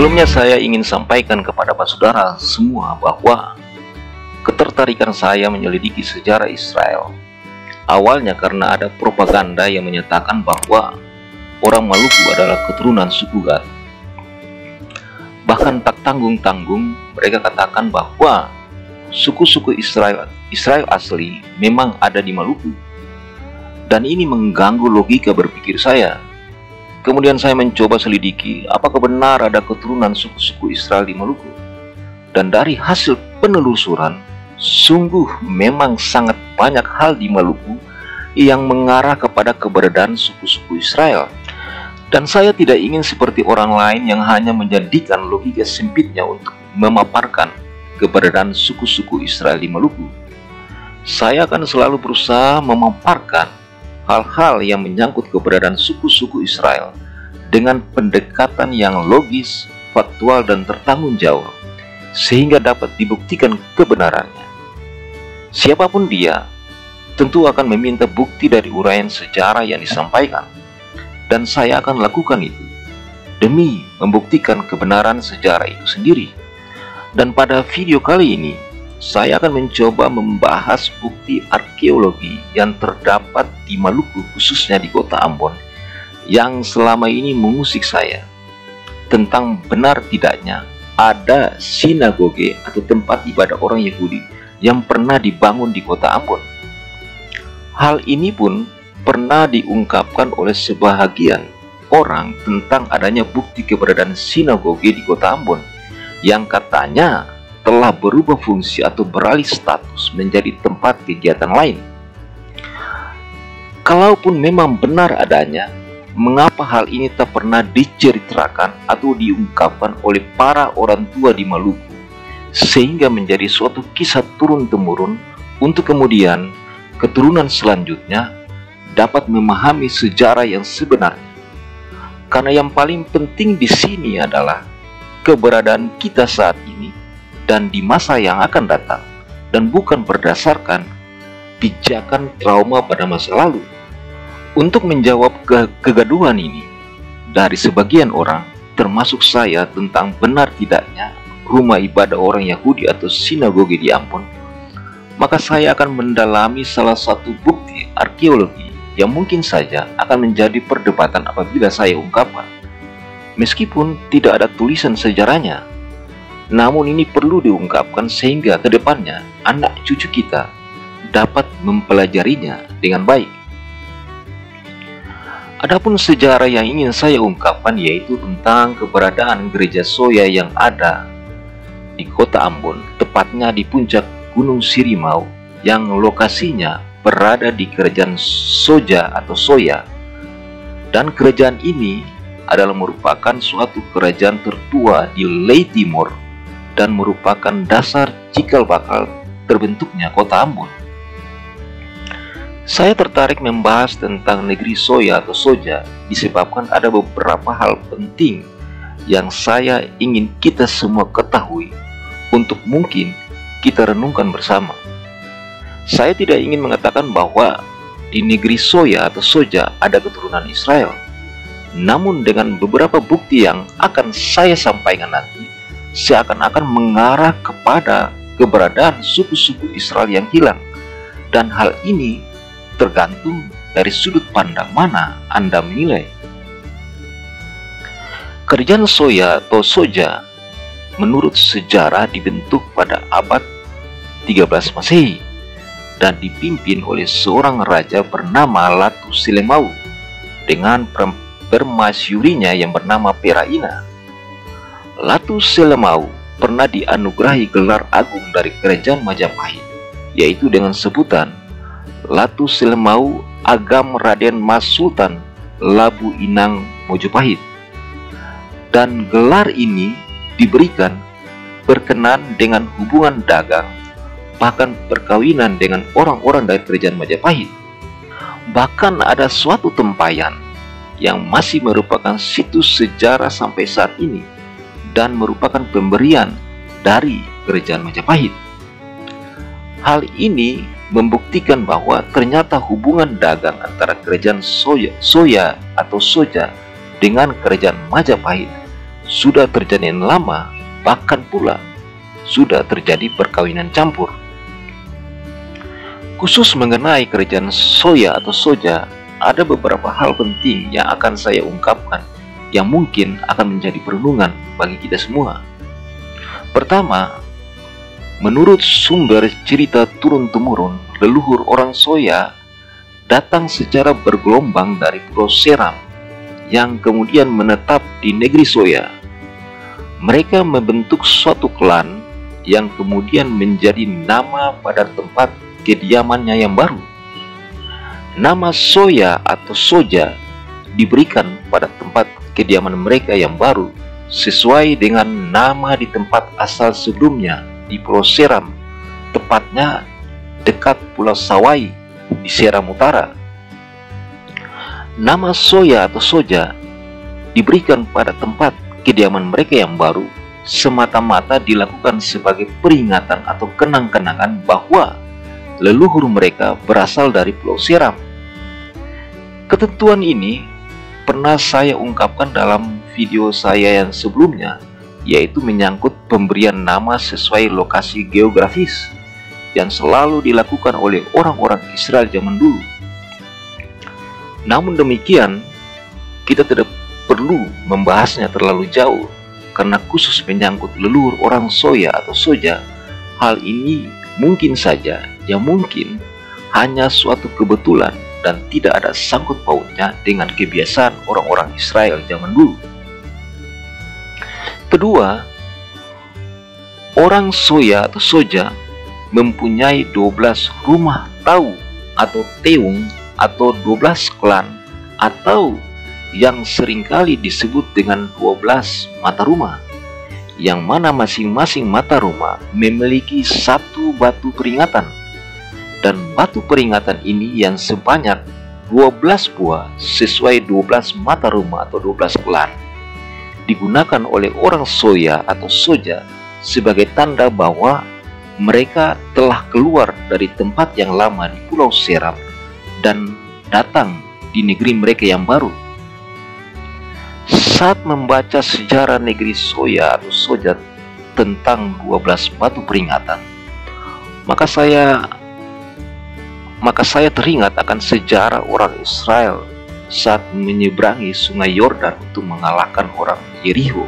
Sebelumnya saya ingin sampaikan kepada Pak Saudara semua bahwa ketertarikan saya menyelidiki sejarah Israel awalnya karena ada propaganda yang menyatakan bahwa orang Maluku adalah keturunan suku Gad. Bahkan tak tanggung-tanggung mereka katakan bahwa suku-suku Israel asli memang ada di Maluku. Dan ini mengganggu logika berpikir saya. Kemudian saya mencoba selidiki apakah benar ada keturunan suku-suku Israel di Maluku. Dan dari hasil penelusuran, sungguh memang sangat banyak hal di Maluku yang mengarah kepada keberadaan suku-suku Israel. Dan saya tidak ingin seperti orang lain yang hanya menjadikan logika sempitnya untuk memaparkan keberadaan suku-suku Israel di Maluku. Saya akan selalu berusaha memaparkan hal-hal yang menyangkut keberadaan suku-suku Israel dengan pendekatan yang logis, faktual, dan tertanggung jawab, sehingga dapat dibuktikan kebenarannya. Siapapun dia, tentu akan meminta bukti dari uraian sejarah yang disampaikan, dan saya akan lakukan itu demi membuktikan kebenaran sejarah itu sendiri. Dan pada video kali ini, saya akan mencoba membahas bukti arkeologi yang terdapat di Maluku, khususnya di kota Ambon, yang selama ini mengusik saya tentang benar tidaknya ada sinagoge atau tempat ibadah orang Yahudi yang pernah dibangun di kota Ambon. Hal ini pun pernah diungkapkan oleh sebahagian orang tentang adanya bukti keberadaan sinagoge di kota Ambon yang katanya telah berubah fungsi atau beralih status menjadi tempat kegiatan lain. Kalaupun memang benar adanya, mengapa hal ini tak pernah diceritakan atau diungkapkan oleh para orang tua di Maluku, sehingga menjadi suatu kisah turun-temurun untuk kemudian keturunan selanjutnya dapat memahami sejarah yang sebenarnya. Karena yang paling penting di sini adalah keberadaan kita saat ini dan di masa yang akan datang, dan bukan berdasarkan pijakan trauma pada masa lalu. Untuk menjawab kegaduhan ini dari sebagian orang, termasuk saya, tentang benar tidaknya rumah ibadah orang Yahudi atau sinagoge di Ambon, maka saya akan mendalami salah satu bukti arkeologi yang mungkin saja akan menjadi perdebatan apabila saya ungkapkan. Meskipun tidak ada tulisan sejarahnya, namun ini perlu diungkapkan sehingga ke depannya anak cucu kita dapat mempelajarinya dengan baik. Adapun sejarah yang ingin saya ungkapkan yaitu tentang keberadaan gereja Soya yang ada di kota Ambon, tepatnya di puncak Gunung Sirimau, yang lokasinya berada di kerajaan Soja atau Soya. Dan kerajaan ini adalah merupakan suatu kerajaan tertua di Lei Timur dan merupakan dasar cikal bakal terbentuknya kota Ambon. Saya tertarik membahas tentang negeri Soya atau Soja disebabkan ada beberapa hal penting yang saya ingin kita semua ketahui untuk mungkin kita renungkan bersama. Saya tidak ingin mengatakan bahwa di negeri Soya atau Soja ada keturunan Israel, namun dengan beberapa bukti yang akan saya sampaikan nanti, seakan-akan mengarah kepada keberadaan suku-suku Israel yang hilang. Dan hal ini tergantung dari sudut pandang mana Anda menilai. Kerajaan Soya atau Soja menurut sejarah dibentuk pada abad 13 Masehi dan dipimpin oleh seorang raja bernama Latu Selemau dengan permasyurinya yang bernama Peraina. Latu Selemau pernah dianugerahi gelar agung dari kerajaan Majapahit, yaitu dengan sebutan Latu Selemau Agam Raden Mas Sultan Labu Inang Mojopahit. Dan gelar ini diberikan berkenan dengan hubungan dagang, bahkan perkawinan dengan orang-orang dari kerajaan Majapahit. Bahkan ada suatu tempayan yang masih merupakan situs sejarah sampai saat ini dan merupakan pemberian dari kerajaan Majapahit. Hal ini membuktikan bahwa ternyata hubungan dagang antara kerajaan Soya atau Soja dengan kerajaan Majapahit sudah terjadi lama, bahkan pula sudah terjadi perkawinan campur. Khusus mengenai kerajaan Soya atau Soja, ada beberapa hal penting yang akan saya ungkapkan yang mungkin akan menjadi perenungan bagi kita semua. Pertama, menurut sumber cerita turun-temurun, leluhur orang Soya datang secara bergelombang dari Pulau Seram yang kemudian menetap di negeri Soya. Mereka membentuk suatu klan yang kemudian menjadi nama pada tempat kediamannya yang baru. Nama Soya atau Soja diberikan pada tempat kediaman mereka yang baru sesuai dengan nama di tempat asal sebelumnya di Pulau Seram, tepatnya dekat Pulau Sawai di Seram Utara. Nama Soya atau Soja diberikan pada tempat kediaman mereka yang baru semata-mata dilakukan sebagai peringatan atau kenang-kenangan bahwa leluhur mereka berasal dari Pulau Seram. Ketentuan ini pernah saya ungkapkan dalam video saya yang sebelumnya, yaitu menyangkut pemberian nama sesuai lokasi geografis yang selalu dilakukan oleh orang-orang Israel zaman dulu. Namun demikian, kita tidak perlu membahasnya terlalu jauh, karena khusus menyangkut leluhur orang Soya atau Soja, hal ini mungkin saja, ya mungkin hanya suatu kebetulan dan tidak ada sangkut pautnya dengan kebiasaan orang-orang Israel zaman dulu. Kedua, orang Soya atau Soja mempunyai 12 rumah tau atau teung atau 12 klan atau yang seringkali disebut dengan 12 mata rumah, yang mana masing-masing mata rumah memiliki satu batu peringatan, dan batu peringatan ini yang sebanyak 12 buah sesuai 12 mata rumah atau 12 klan digunakan oleh orang Soya atau Soja sebagai tanda bahwa mereka telah keluar dari tempat yang lama di Pulau Seram dan datang di negeri mereka yang baru. Saat membaca sejarah negeri Soya atau Soja tentang 12 batu peringatan, maka saya teringat akan sejarah orang Israel saat menyeberangi sungai Yordan untuk mengalahkan orang Yeriko,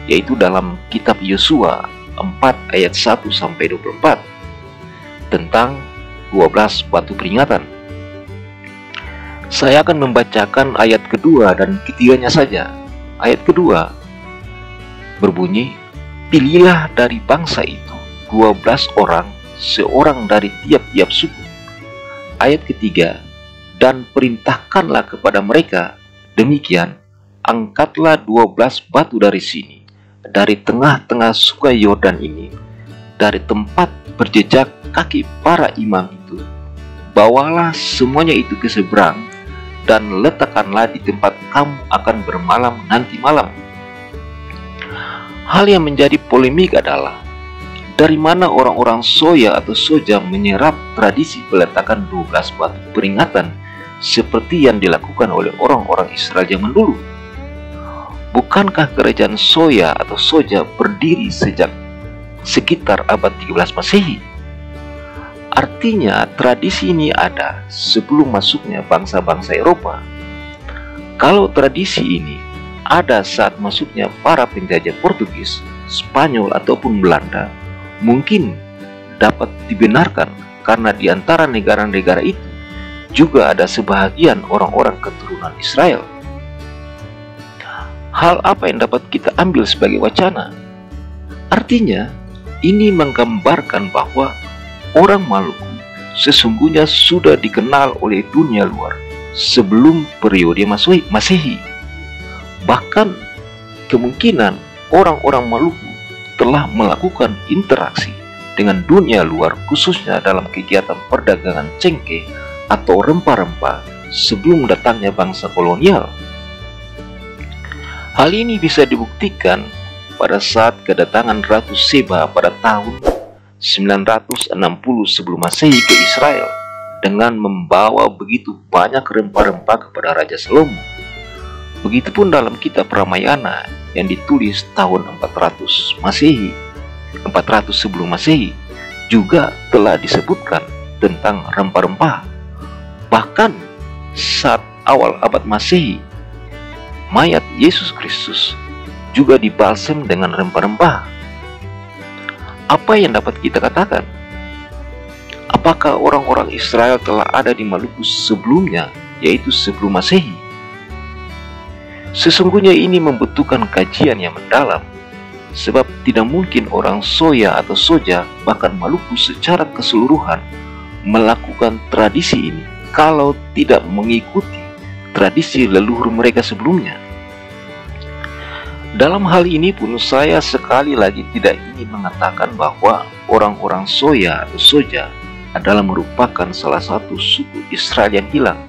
yaitu dalam kitab Yosua 4 ayat 1-24 tentang 12 batu peringatan. Saya akan membacakan ayat kedua dan ketiganya saja. Ayat kedua berbunyi, pilihlah dari bangsa itu 12 orang, seorang dari tiap-tiap suku. Ayat ketiga, dan perintahkanlah kepada mereka, demikian, angkatlah 12 batu dari sini, dari tengah-tengah sungai Yordan ini, dari tempat berjejak kaki para imam itu. Bawalah semuanya itu ke seberang, dan letakkanlah di tempat kamu akan bermalam nanti malam. Hal yang menjadi polemik adalah dari mana orang-orang Soya atau Soja menyerap tradisi peletakan 12 batu peringatan seperti yang dilakukan oleh orang-orang Israel zaman dulu. Bukankah kerajaan Soya atau Soja berdiri sejak sekitar abad 13 Masehi? Artinya tradisi ini ada sebelum masuknya bangsa-bangsa Eropa. Kalau tradisi ini ada saat masuknya para penjajah Portugis, Spanyol ataupun Belanda, mungkin dapat dibenarkan karena di antara negara-negara itu juga ada sebahagian orang-orang keturunan Israel. Hal apa yang dapat kita ambil sebagai wacana? Artinya, ini menggambarkan bahwa orang Maluku sesungguhnya sudah dikenal oleh dunia luar sebelum periode Masehi. Bahkan kemungkinan orang-orang Maluku telah melakukan interaksi dengan dunia luar khususnya dalam kegiatan perdagangan cengkeh atau rempah-rempah sebelum datangnya bangsa kolonial. Hal ini bisa dibuktikan pada saat kedatangan Ratu Seba pada tahun 960 sebelum Masehi ke Israel dengan membawa begitu banyak rempah-rempah kepada Raja Salomo. Begitupun dalam kitab Ramayana yang ditulis tahun 400 Masehi, 400 sebelum Masehi, juga telah disebutkan tentang rempah-rempah. Bahkan saat awal abad Masehi, mayat Yesus Kristus juga dibalsem dengan rempah-rempah. Apa yang dapat kita katakan? Apakah orang-orang Israel telah ada di Maluku sebelumnya, yaitu sebelum Masehi? Sesungguhnya ini membutuhkan kajian yang mendalam, sebab tidak mungkin orang Soya atau Soja, bahkan Maluku secara keseluruhan melakukan tradisi ini kalau tidak mengikuti tradisi leluhur mereka sebelumnya. Dalam hal ini pun saya sekali lagi tidak ingin mengatakan bahwa orang-orang Soya atau Soja adalah merupakan salah satu suku Israel yang hilang.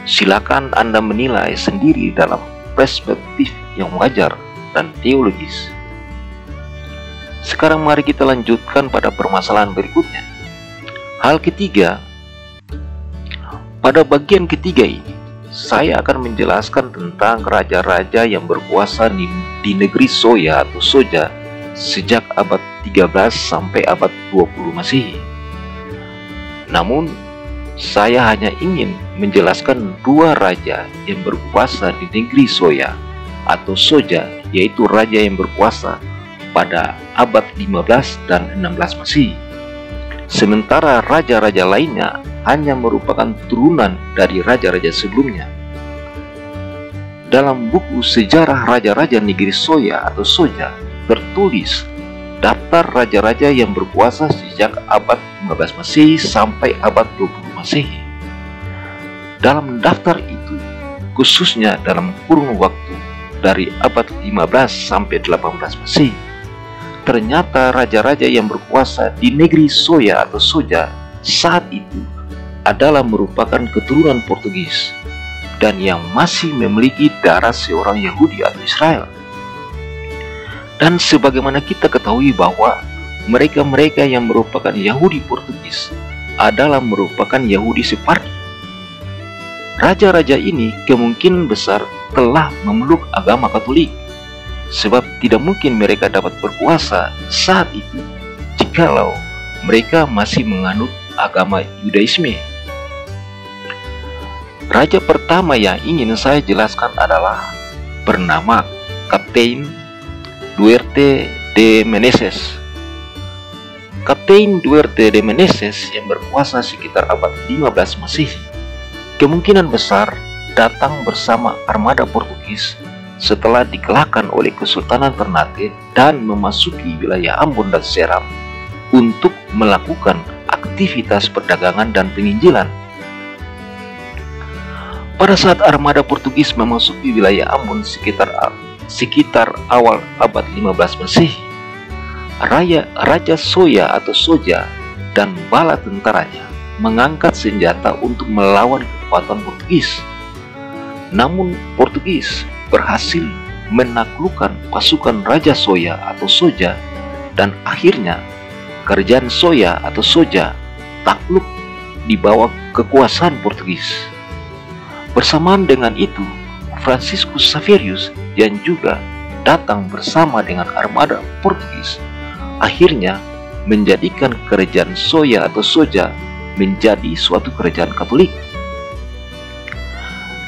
Silakan Anda menilai sendiri dalam perspektif yang wajar dan teologis. Sekarang mari kita lanjutkan pada permasalahan berikutnya. Hal ketiga, pada bagian ketiga ini saya akan menjelaskan tentang raja-raja yang berkuasa di negeri Soya atau Soja sejak abad 13 sampai abad 20 Masehi. Namun saya hanya ingin menjelaskan dua raja yang berkuasa di negeri Soya atau Soja, yaitu raja yang berkuasa pada abad 15 dan 16 Masehi. Sementara raja-raja lainnya hanya merupakan turunan dari raja-raja sebelumnya. Dalam buku sejarah raja-raja negeri Soya atau Soja tertulis daftar raja-raja yang berkuasa sejak abad 15 Masehi sampai abad 20 Masehi. Dalam daftar itu, khususnya dalam kurun waktu dari abad 15 sampai 18 Masehi, ternyata raja-raja yang berkuasa di negeri Soya atau Soja saat itu adalah merupakan keturunan Portugis dan yang masih memiliki darah seorang Yahudi atau Israel. Dan sebagaimana kita ketahui bahwa mereka-mereka yang merupakan Yahudi Portugis adalah merupakan Yahudi Sephardi. Raja-raja ini kemungkinan besar telah memeluk agama Katolik, sebab tidak mungkin mereka dapat berkuasa saat itu jikalau mereka masih menganut agama Yudaisme. Raja pertama yang ingin saya jelaskan adalah bernama Kapten Duarte de Meneses. Kapten Duarte de Meneses yang berkuasa sekitar abad 15 Masehi kemungkinan besar datang bersama armada Portugis setelah dikalahkan oleh Kesultanan Ternate dan memasuki wilayah Ambon dan Seram untuk melakukan aktivitas perdagangan dan penginjilan. Pada saat armada Portugis memasuki wilayah Ambon sekitar awal abad 15 Masehi, Raja Soya atau Soja dan bala tentaranya mengangkat senjata untuk melawan kekuatan Portugis. Namun Portugis berhasil menaklukkan pasukan Raja Soya atau Soja dan akhirnya kerajaan Soya atau Soja takluk di bawah kekuasaan Portugis. Bersamaan dengan itu, Franciscus Xaverius yang juga datang bersama dengan armada Portugis akhirnya menjadikan kerajaan Soya atau Soja menjadi suatu kerajaan Katolik.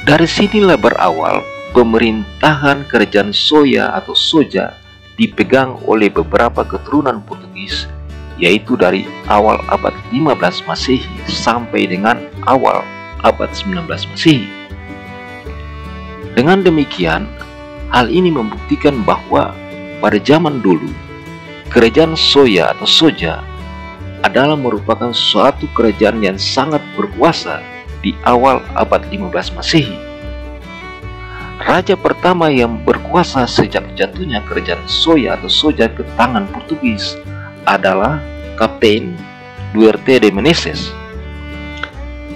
Dari sinilah berawal pemerintahan kerajaan Soya atau Soja dipegang oleh beberapa keturunan Portugis, yaitu dari awal abad 15 Masehi sampai dengan awal abad 19 Masehi. Dengan demikian, hal ini membuktikan bahwa pada zaman dulu kerajaan Soya atau Soja adalah merupakan suatu kerajaan yang sangat berkuasa di awal abad 15 Masehi. Raja pertama yang berkuasa sejak jatuhnya kerajaan Soya atau Soja ke tangan Portugis adalah Kapten Duarte de Meneses.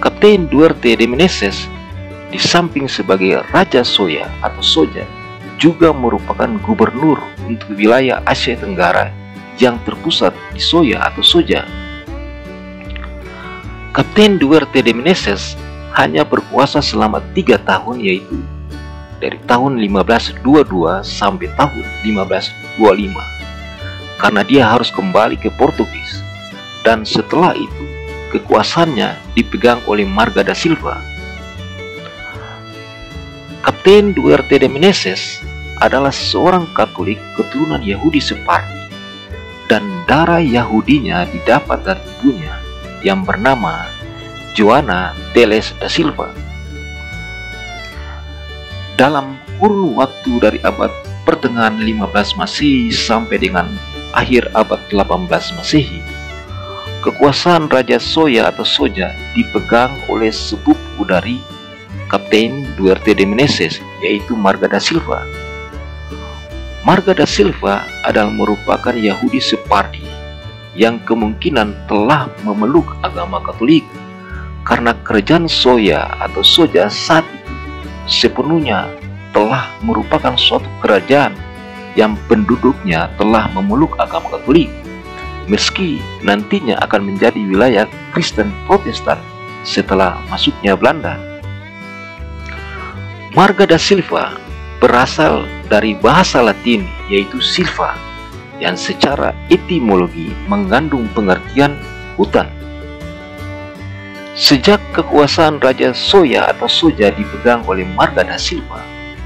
Kapten Duarte de Meneses di samping sebagai Raja Soya atau Soja juga merupakan gubernur untuk wilayah Asia Tenggara yang terpusat di Soya atau Soja. Kapten Duarte de Meneses hanya berkuasa selama 3 tahun, yaitu dari tahun 1522 sampai tahun 1525 karena dia harus kembali ke Portugis, dan setelah itu kekuasaannya dipegang oleh Marga da Silva. Kapten Duarte de Meneses adalah seorang Katolik keturunan Yahudi Sephardi, dan darah Yahudinya didapat dari ibunya yang bernama Joana Teles da Silva. Dalam kurun waktu dari abad pertengahan 15 Masehi sampai dengan akhir abad 18 Masehi, kekuasaan Raja Soya atau Soja dipegang oleh sepupu dari Kapten Duarte de Meneses, yaitu Marga da Silva. Marga da Silva adalah merupakan Yahudi Sephardi yang kemungkinan telah memeluk agama Katolik karena kerajaan Soya atau Soja saat itu sepenuhnya telah merupakan suatu kerajaan yang penduduknya telah memeluk agama Katolik, meski nantinya akan menjadi wilayah Kristen Protestan setelah masuknya Belanda. Marga da Silva berasal dari bahasa Latin yaitu silva, yang secara etimologi mengandung pengertian hutan. Sejak kekuasaan Raja Soya atau Soja dipegang oleh Marga da Silva,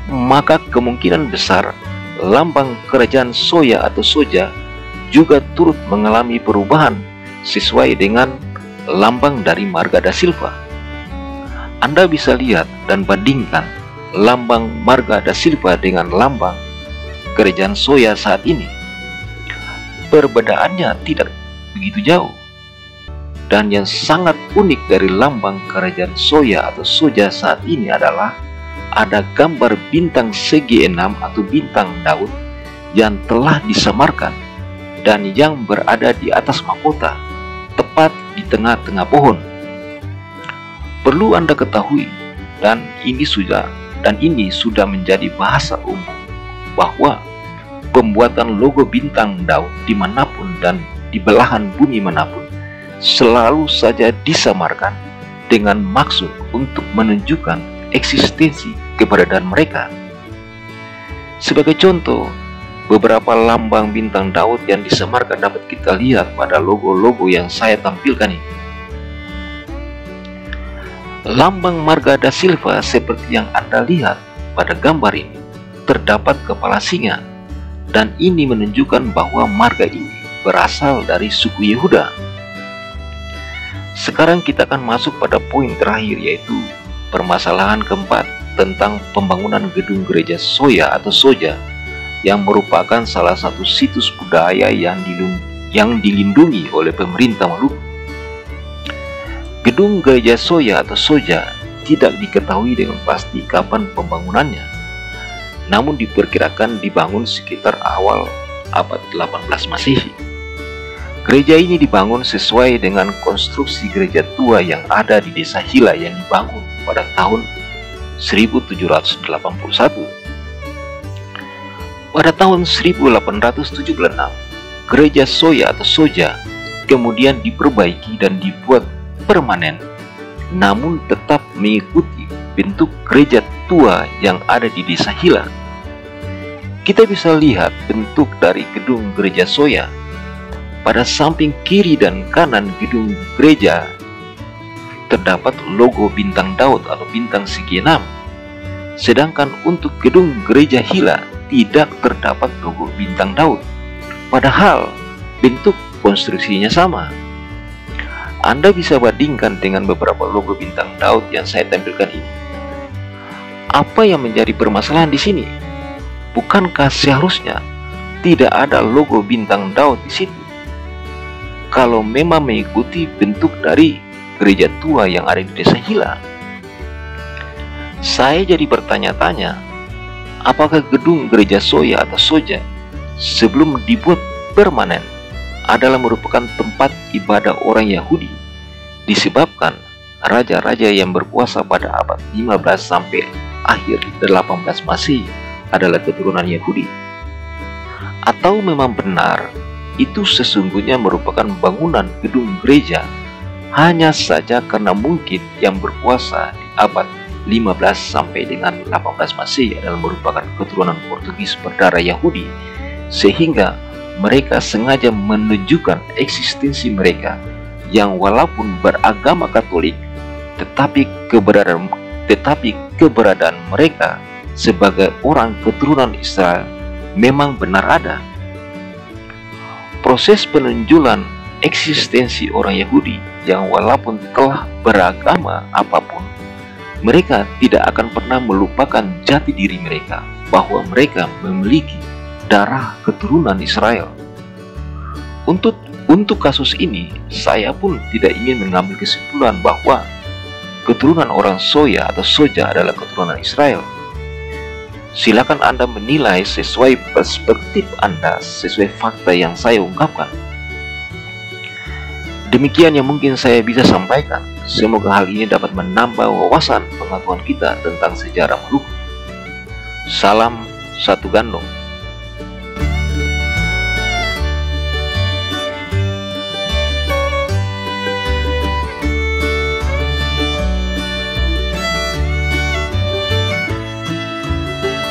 maka kemungkinan besar lambang kerajaan Soya atau Soja juga turut mengalami perubahan sesuai dengan lambang dari Marga da Silva. Anda bisa lihat dan bandingkan lambang Marga da Silva dengan lambang kerajaan Soya saat ini. Perbedaannya tidak begitu jauh. Dan yang sangat unik dari lambang kerajaan Soya atau Soja saat ini adalah ada gambar bintang segi 6 atau bintang Daud yang telah disamarkan dan yang berada di atas mahkota, tepat di tengah-tengah pohon. Perlu Anda ketahui, dan ini sudah menjadi bahasa umum, bahwa pembuatan logo bintang Daud dimanapun dan di belahan bumi manapun selalu saja disamarkan dengan maksud untuk menunjukkan eksistensi keberadaan mereka. Sebagai contoh, beberapa lambang bintang Daud yang disamarkan dapat kita lihat pada logo-logo yang saya tampilkan ini. Lambang Marga da Silva seperti yang Anda lihat pada gambar ini terdapat kepala singa, dan ini menunjukkan bahwa marga ini berasal dari suku Yehuda. Sekarang kita akan masuk pada poin terakhir, yaitu permasalahan keempat tentang pembangunan gedung gereja Soya atau Soja yang merupakan salah satu situs budaya yang dilindungi oleh pemerintah Maluku. Gedung gereja Soya atau Soja tidak diketahui dengan pasti kapan pembangunannya, namun diperkirakan dibangun sekitar awal abad 18 Masehi. Gereja ini dibangun sesuai dengan konstruksi gereja tua yang ada di desa Hila yang dibangun pada tahun 1781. Pada tahun 1876, gereja Soya atau Soja kemudian diperbaiki dan dibuat permanen, namun tetap mengikuti bentuk gereja tua yang ada di desa Hila. Kita bisa lihat bentuk dari gedung gereja Soya. Pada samping kiri dan kanan gedung gereja terdapat logo bintang Daud atau bintang segi 6. Sedangkan untuk gedung gereja Hila tidak terdapat logo bintang Daud, padahal bentuk konstruksinya sama. Anda bisa bandingkan dengan beberapa logo bintang Daud yang saya tampilkan ini. Apa yang menjadi permasalahan di sini? Bukankah seharusnya tidak ada logo bintang Daud di situ? Kalau memang mengikuti bentuk dari gereja tua yang ada di desa Hila. Saya jadi bertanya-tanya, apakah gedung gereja Soya atau Soja sebelum dibuat permanen adalah merupakan tempat ibadah orang Yahudi, disebabkan raja-raja yang berkuasa pada abad 15 sampai akhir 18 Masehi adalah keturunan Yahudi? Atau memang benar itu sesungguhnya merupakan bangunan gedung gereja hanya saja karena mungkin yang berkuasa di abad 15 sampai dengan 18 Masehi adalah merupakan keturunan Portugis berdarah Yahudi, sehingga mereka sengaja menunjukkan eksistensi mereka yang walaupun beragama Katolik, tetapi keberadaan mereka sebagai orang keturunan Israel memang benar ada. Proses penunjulan eksistensi orang Yahudi yang walaupun telah beragama apapun, mereka tidak akan pernah melupakan jati diri mereka bahwa mereka memiliki darah keturunan Israel. Untuk kasus ini, saya pun tidak ingin mengambil kesimpulan bahwa keturunan orang Soya atau Soja adalah keturunan Israel. Silakan Anda menilai sesuai perspektif Anda, sesuai fakta yang saya ungkapkan. Demikian yang mungkin saya bisa sampaikan. Semoga hal ini dapat menambah wawasan pengetahuan kita tentang sejarah Maluku. Salam satu gandong.